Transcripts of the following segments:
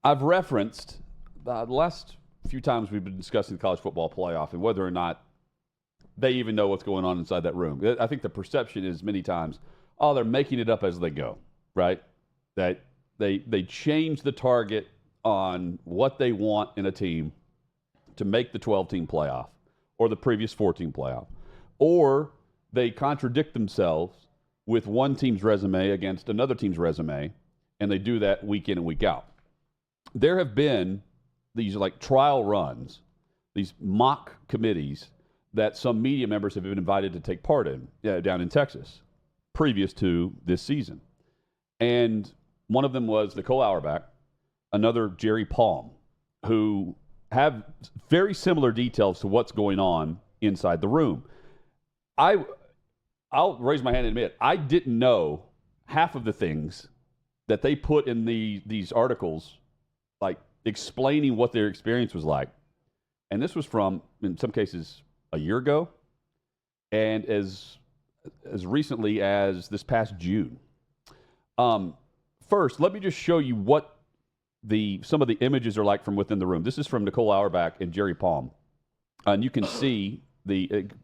I've referenced the last few times we've been discussing the college football playoff and whether or not they even know what's going on inside that room. I think the perception is many times, oh, they're making it up as they go, right? That they change the target on what they want in a team to make the 12-team playoff or the previous 14 playoff. Or they contradict themselves with one team's resume against another team's resume, and they do that week in and week out. There have been these like trial runs, these mock committees that some media members have been invited to take part in down in Texas previous to this season. And one of them was Nicole Auerbach, another Jerry Palm, who have very similar details to what's going on inside the room. I'll raise my hand and admit, I didn't know half of the things that they put in these articles, like explaining what their experience was like. And this was from, in some cases, a year ago, and as recently as this past June. First, let me just show you what some of the images are like from within the room. This is from Nicole Auerbach and Jerry Palm. And you can see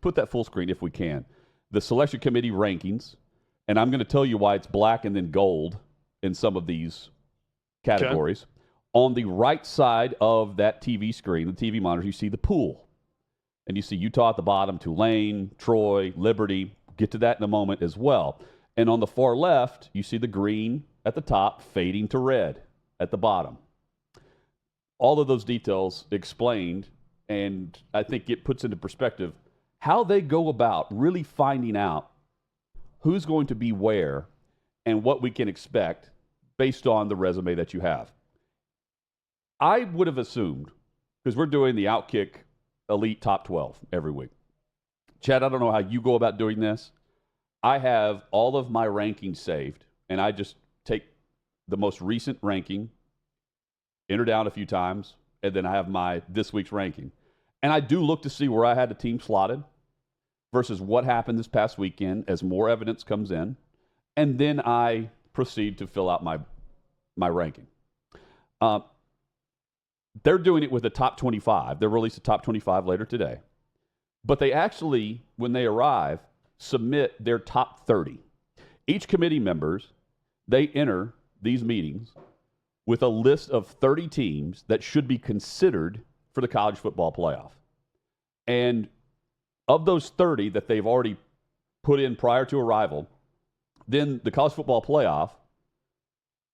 put that full screen if we can, the selection committee rankings. And I'm going to tell you why it's black and then gold in some of these categories. Okay. On the right side of that TV screen, the TV monitor, you see the pool. And you see Utah at the bottom, Tulane, Troy, Liberty. Get to that in a moment as well. And on the far left, you see the green at the top fading to red at the bottom. All of those details explained, and I think it puts into perspective how they go about really finding out who's going to be where and what we can expect based on the resume that you have. I would have assumed, because we're doing the OutKick Elite Top 12 every week. Chad, I don't know how you go about doing this. I have all of my rankings saved, and I just take the most recent ranking, enter down a few times, and then I have my this week's ranking. And I do look to see where I had the team slotted versus what happened this past weekend as more evidence comes in. And then I proceed to fill out my ranking. They're doing it with the top 25. They'll release the top 25 later today. But they actually, when they arrive, submit their top 30. Each committee members, they enter these meetings with a list of 30 teams that should be considered for the college football playoff. And of those 30 that they've already put in prior to arrival, then the college football playoff,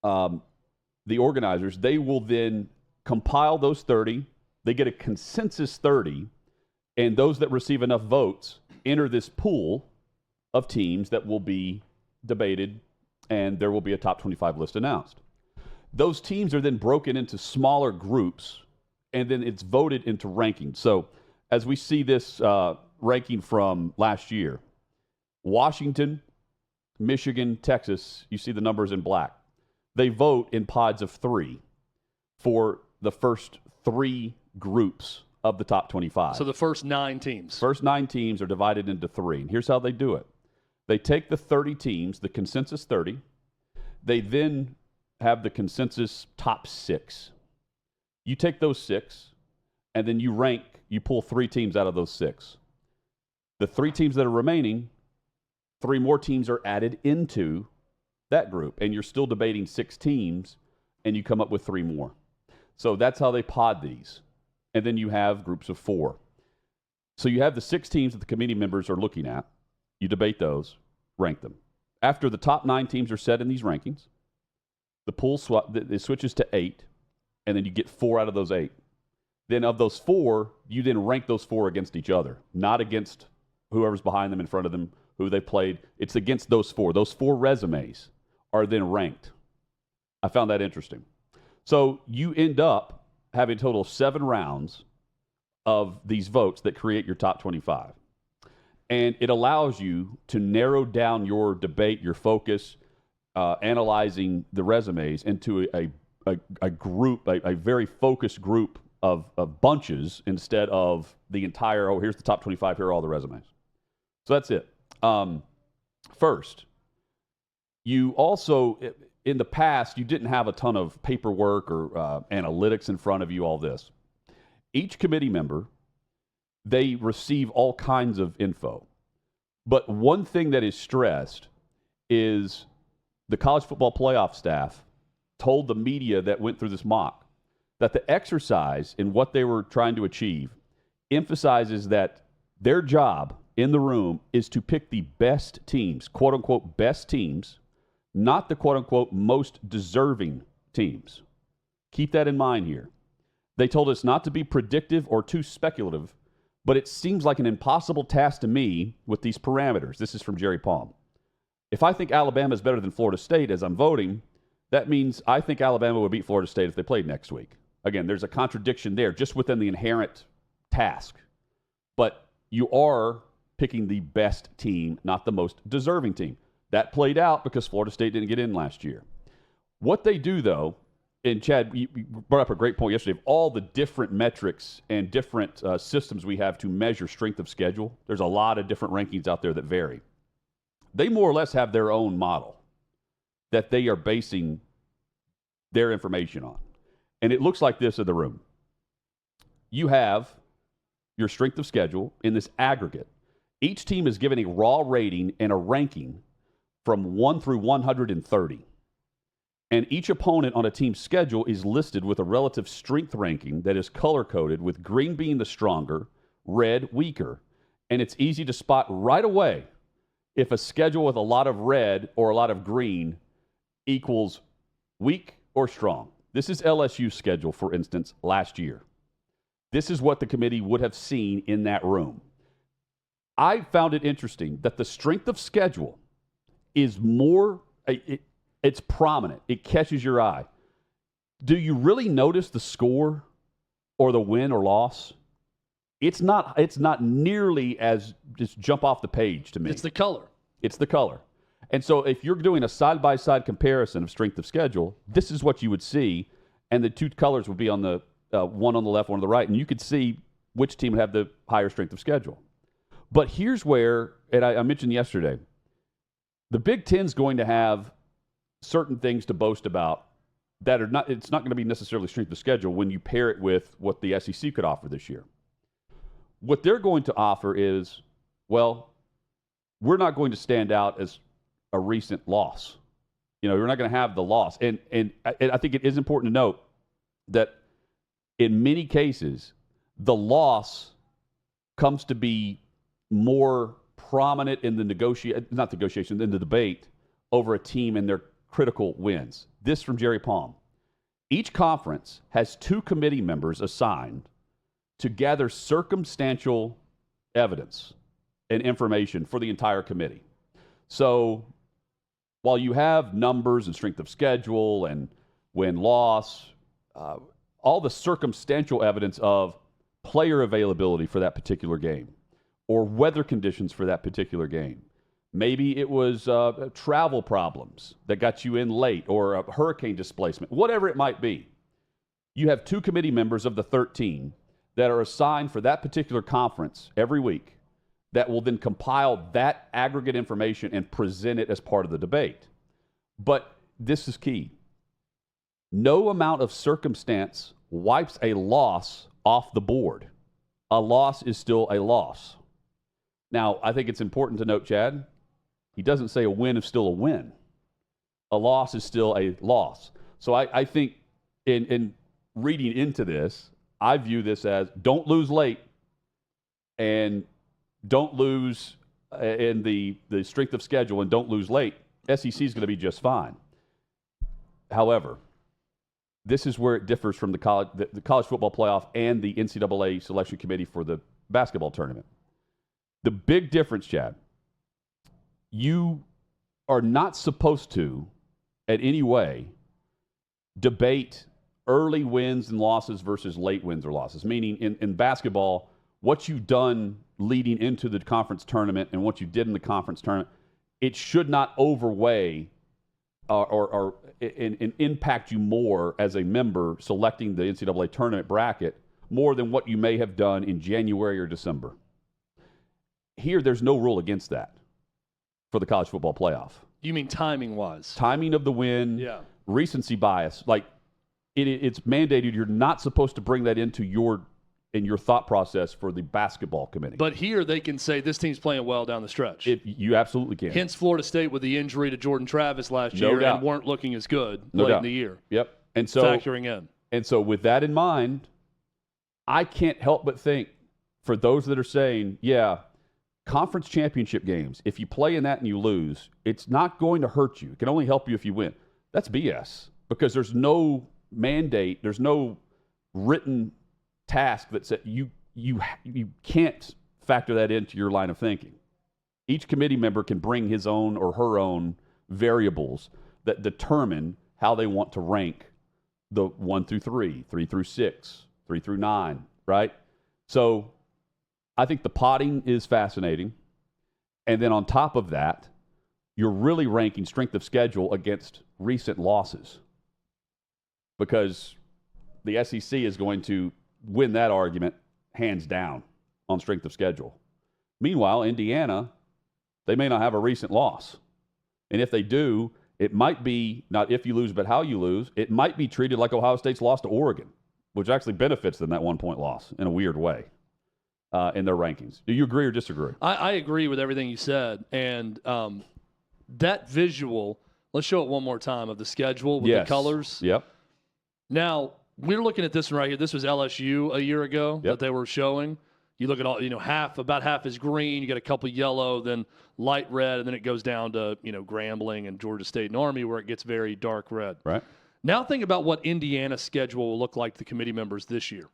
the organizers, they will then compile those 30. They get a consensus 30, and those that receive enough votes enter this pool of teams that will be debated, and there will be a top 25 list announced. Those teams are then broken into smaller groups, and then it's voted into rankings. So as we see this ranking from last year, Washington, Michigan, Texas, you see the numbers in black. They vote in pods of 3 for the first 3 groups of the top 25. So the first 9 teams. First 9 teams are divided into 3. And here's how they do it. They take the 30 teams, the consensus 30. They then have the consensus top 6. You take those 6, and then you pull 3 teams out of those 6. The 3 teams that are remaining, 3 more teams are added into that group, and you're still debating 6 teams, and you come up with 3 more. So that's how they pod these. And then you have groups of 4. So you have the 6 teams that the committee members are looking at. You debate those, rank them. After the top 9 teams are set in these rankings, the pool it switches to 8, and then you get 4 out of those 8. Then of those 4, you then rank those 4 against each other, not against whoever's behind them, in front of them, who they played. It's against those 4. Those 4 resumes are then ranked. I found that interesting. So you end up having a total of 7 rounds of these votes that create your top 25. And it allows you to narrow down your debate, your focus, analyzing the resumes into a group, a very focused group of bunches instead of the entire, here's the top 25, here are all the resumes. So that's it. First, you also, in the past, you didn't have a ton of paperwork or analytics in front of you, all this. Each committee member, they receive all kinds of info. But one thing that is stressed is the college football playoff staff told the media that went through this mock that the exercise in what they were trying to achieve emphasizes that their job in the room is to pick the best teams, quote unquote, best teams, not the quote unquote most deserving teams. Keep that in mind here. They told us not to be predictive or too speculative, but it seems like an impossible task to me with these parameters. This is from Jerry Palm. If I think Alabama is better than Florida State as I'm voting, that means I think Alabama would beat Florida State if they played next week. Again, there's a contradiction there just within the inherent task. But you are picking the best team, not the most deserving team. That played out because Florida State didn't get in last year. What they do, though, and Chad, you brought up a great point yesterday, of all the different metrics and different systems we have to measure strength of schedule, there's a lot of different rankings out there that vary. They more or less have their own model that they are basing their information on. And it looks like this in the room. You have your strength of schedule in this aggregate. Each team is given a raw rating and a ranking from 1 through 130. And each opponent on a team's schedule is listed with a relative strength ranking that is color-coded, with green being the stronger, red weaker. And it's easy to spot right away if a schedule with a lot of red or a lot of green equals weak or strong. This is LSU's schedule, for instance, last year. This is what the committee would have seen in that room. I found it interesting that the strength of schedule is more, it's prominent. It catches your eye. Do you really notice the score or the win or loss? It's not nearly as just jump off the page to me. It's the color. It's the color. And so if you're doing a side-by-side comparison of strength of schedule, this is what you would see, and the two colors would be on the one on the left, one on the right, and you could see which team would have the higher strength of schedule. But here's where, and I mentioned yesterday, the Big Ten's going to have certain things to boast about that are not, it's not going to be necessarily strength of schedule when you pair it with what the SEC could offer this year. What they're going to offer is, well, we're not going to stand out as a recent loss. You know, you're not going to have the loss. And I think it is important to note that in many cases, the loss comes to be more prominent in the in the debate over a team and their critical wins. This from Jerry Palm. Each conference has 2 committee members assigned to gather circumstantial evidence and information for the entire committee. So while you have numbers and strength of schedule and win-loss, all the circumstantial evidence of player availability for that particular game or weather conditions for that particular game. Maybe it was travel problems that got you in late or a hurricane displacement, whatever it might be. You have 2 committee members of the 13 that are assigned for that particular conference every week that will then compile that aggregate information and present it as part of the debate. But this is key. No amount of circumstance wipes a loss off the board. A loss is still a loss. Now, I think it's important to note, Chad, he doesn't say a win is still a win. A loss is still a loss. So I think in reading into this, I view this as don't lose late and don't lose in the strength of schedule and don't lose late. SEC is going to be just fine. However, this is where it differs from the college football playoff and the NCAA selection committee for the basketball tournament. The big difference, Chad, you are not supposed to, in any way, debate early wins and losses versus late wins or losses. Meaning, in basketball, what you've done leading into the conference tournament and what you did in the conference tournament, it should not overweigh or impact you more as a member selecting the NCAA tournament bracket more than what you may have done in January or December. Here, there's no rule against that for the college football playoff. You mean timing-wise? Timing of the win, recency bias. Like, it's mandated. You're not supposed to bring that into your thought process for the basketball committee. But here they can say this team's playing well down the stretch. You absolutely can. Hence Florida State with the injury to Jordan Travis last year and weren't looking as good late in the year. Yep. And so factoring in. And so with that in mind, I can't help but think for those that are saying, conference championship games, if you play in that and you lose, it's not going to hurt you. It can only help you if you win. That's BS because there's no mandate, there's no written task that said you can't factor that into your line of thinking. Each committee member can bring his own or her own variables that determine how they want to rank the 1 through 3, 3 through 6, 3 through 9, right? So I think the potting is fascinating. And then on top of that, you're really ranking strength of schedule against recent losses because the SEC is going to win that argument hands down on strength of schedule. Meanwhile, Indiana, they may not have a recent loss. And if they do, it might be not if you lose, but how you lose. It might be treated like Ohio State's loss to Oregon, which actually benefits them that 1-point loss in a weird way in their rankings. Do you agree or disagree? I agree with everything you said. And that visual, let's show it one more time, of the schedule with the colors. Yep. Now, we're looking at this one right here. This was LSU a year ago that they were showing. You look at all, about half is green. You got a couple yellow, then light red, and then it goes down to, Grambling and Georgia State and Army where it gets very dark red. Right. Now think about what Indiana's schedule will look like to the committee members this year.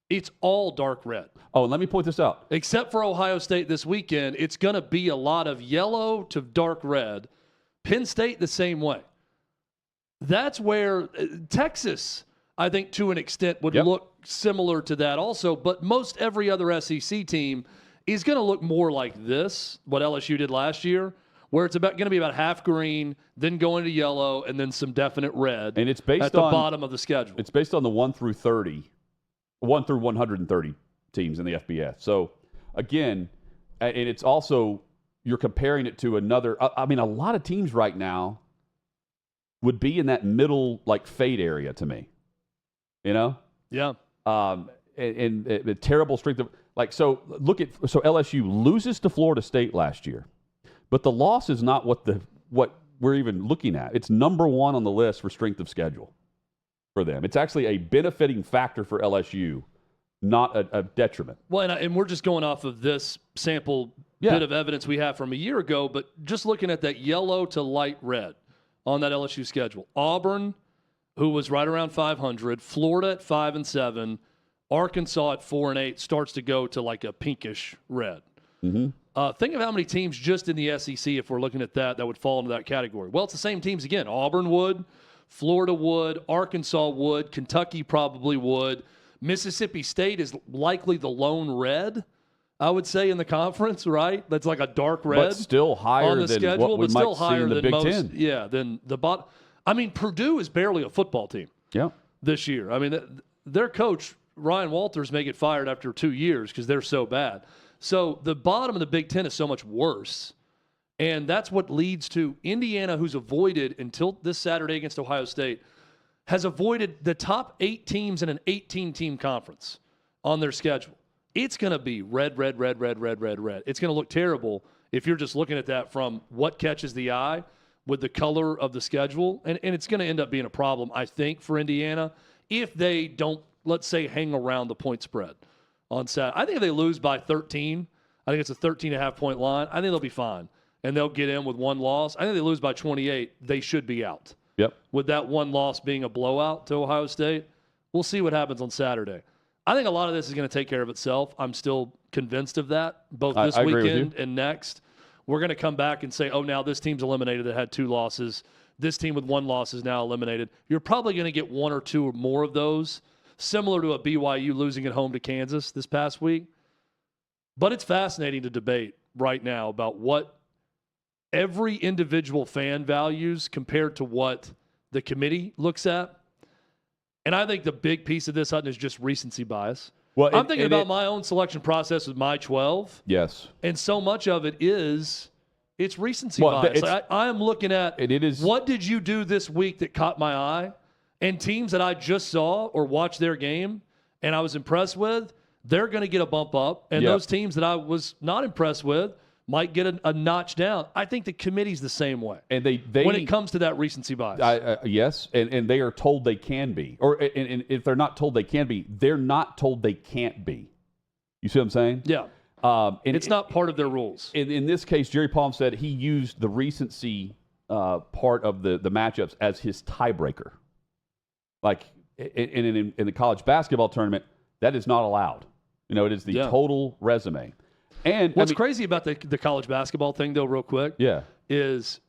It's all dark red. Oh, let me point this out. Except for Ohio State this weekend, it's going to be a lot of yellow to dark red. Penn State the same way. That's where Texas, I think, to an extent, would look similar to that also. But most every other SEC team is going to look more like this, what LSU did last year, where it's going to be about half green, then going to yellow, and then some definite red. And it's based at the bottom of the schedule. It's based on the 1 through 130 teams in the FBS. So, again, and it's also, you're comparing it to another. I mean, a lot of teams right now would be in that middle, fade area to me. Yeah. And the terrible strength of so LSU loses to Florida State last year, but the loss is not what we're even looking at. It's number 1 on the list for strength of schedule for them. It's actually a benefiting factor for LSU, not a detriment. Well, and we're just going off of this sample bit of evidence we have from a year ago, but just looking at that yellow to light red on that LSU schedule. Auburn, who was right around 500, Florida at 5-7, Arkansas at 4-8, starts to go to a pinkish red. Mm-hmm. Think of how many teams just in the SEC, if we're looking at that would fall into that category. Well, it's the same teams again. Auburn would, Florida would, Arkansas would, Kentucky probably would. Mississippi State is likely the lone red, I would say, in the conference, right? That's like a dark red. But still higher on the than schedule, what we but might still see higher in the than Big most. Ten. Yeah, than the bottom. I mean, Purdue is barely a football team this year. I mean, their coach, Ryan Walters, may get fired after 2 years because they're so bad. So the bottom of the Big Ten is so much worse. And that's what leads to Indiana, who's avoided until this Saturday against Ohio State, has avoided the top 8 teams in an 18-team conference on their schedule. It's going to be red, red, red, red, red, red, red. It's going to look terrible if you're just looking at that from what catches the eye with the color of the schedule. And it's going to end up being a problem, I think, for Indiana if they don't, let's say, hang around the point spread on Saturday. I think if they lose by 13, I think it's a 13.5-point line, I think they'll be fine. And they'll get in with one loss. I think they lose by 28, they should be out. Yep. With that one loss being a blowout to Ohio State, we'll see what happens on Saturday. I think a lot of this is going to take care of itself. I'm still convinced of that, both this weekend and next. We're going to come back and say, oh, now this team's eliminated that had 2 losses. This team with 1 loss is now eliminated. You're probably going to get 1 or 2 or more of those, similar to a BYU losing at home to Kansas this past week. But it's fascinating to debate right now about what every individual fan values compared to what the committee looks at. And I think the big piece of this, Hutton, is just recency bias. Well, I'm thinking about my own selection process with my 12. Yes. And so much of it is It's recency bias. I am looking at it is, what did you do this week that caught my eye, and teams that I just saw or watched their game and I was impressed with, they're going to get a bump up, and those teams that I was not impressed with might get a notch down. I think the committee's the same way. And they when it comes to that recency bias. Yes, and they are told they can be. Or and if they're not told they can be, they're not told they can't be. You see what I'm saying? Yeah. And it's not part of their rules. In this case, Jerry Palm said he used the recency part of the matchups as his tiebreaker. Like in the college basketball tournament, that is not allowed. It is the total resume. And what's crazy about the college basketball thing, though, real quick, is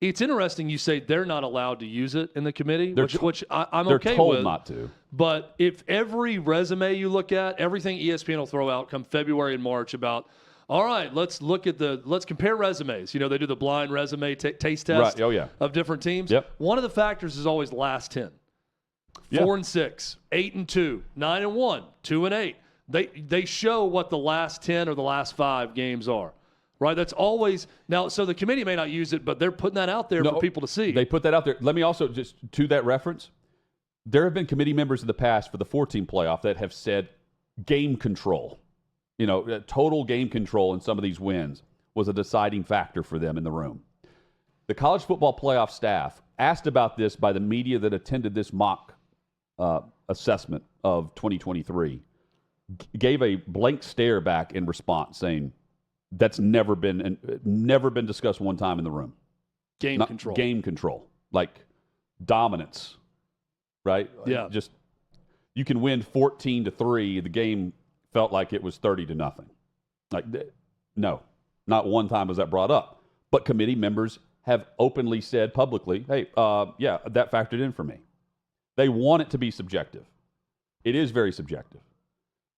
it's interesting you say they're not allowed to use it in the committee, which I'm okay with. They're told not to. But if every resume you look at, everything ESPN will throw out come February and March about, all right, let's compare resumes. They do the blind resume taste test of different teams. Yep. One of the factors is always last 10. 4-6, 8-2, 9-1, 2-8. They show what the last 10 or the last 5 games are. Right? That's always – now, so the committee may not use it, but they're putting that out there for people to see. They put that out there. Let me also just – to that reference, there have been committee members in the past for the 4-team playoff that have said game control, total game control in some of these wins was a deciding factor for them in the room. The college football playoff staff, asked about this by the media that attended this mock assessment of 2023, gave a blank stare back in response saying – that's never been discussed one time in the room. Game control. Like dominance, right? Yeah. Just you can win 14-3. The game felt like it was 30-0. Like no, not one time was that brought up. But committee members have openly said publicly, "Hey, that factored in for me." They want it to be subjective. It is very subjective.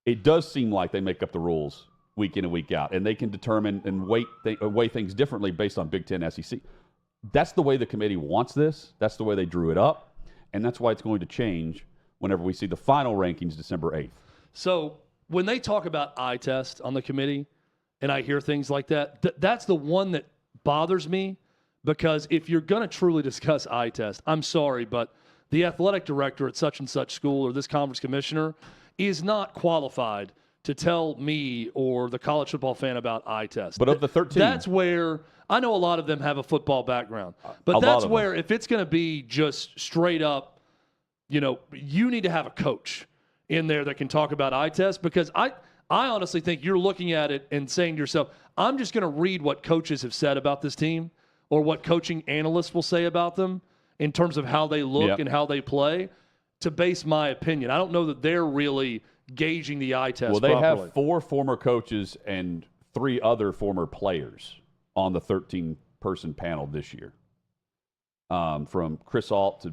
It does seem like they make up the rules week in and week out, and they can determine and weigh things differently based on Big Ten, SEC. That's the way the committee wants this. That's the way they drew it up, and that's why it's going to change whenever we see the final rankings December 8th. So when they talk about eye test on the committee, and I hear things like that, that's the one that bothers me, because if you're going to truly discuss eye test, I'm sorry, but the athletic director at such and such school or this conference commissioner is not qualified to tell me or the college football fan about eye test. But of the 13. That's where I know a lot of them have a football background. But that's where if it's going to be just straight up, you need to have a coach in there that can talk about eye test, because I honestly think you're looking at it and saying to yourself, I'm just going to read what coaches have said about this team or what coaching analysts will say about them in terms of how they look and how they play to base my opinion. I don't know that they're really gauging the eye test properly. Well, they have 4 former coaches and 3 other former players on the 13-person panel this year. From Chris Alt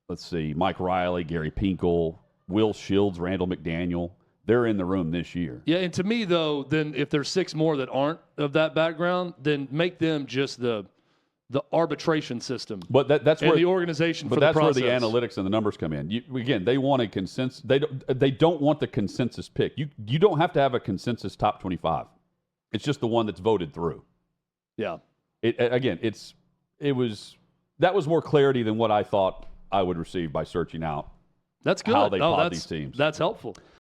to, Mike Riley, Gary Pinkel, Will Shields, Randall McDaniel. They're in the room this year. Yeah, and to me, though, then if there's 6 more that aren't of that background, then make them just the arbitration system. But that's where the organization for the process. But that's where the analytics and the numbers come in. Again, they want a consensus. They don't want the consensus pick. You don't have to have a consensus top 25. It's just the one that's voted through. Yeah. That was more clarity than what I thought I would receive by searching out that's good. how they plot these teams. That's helpful.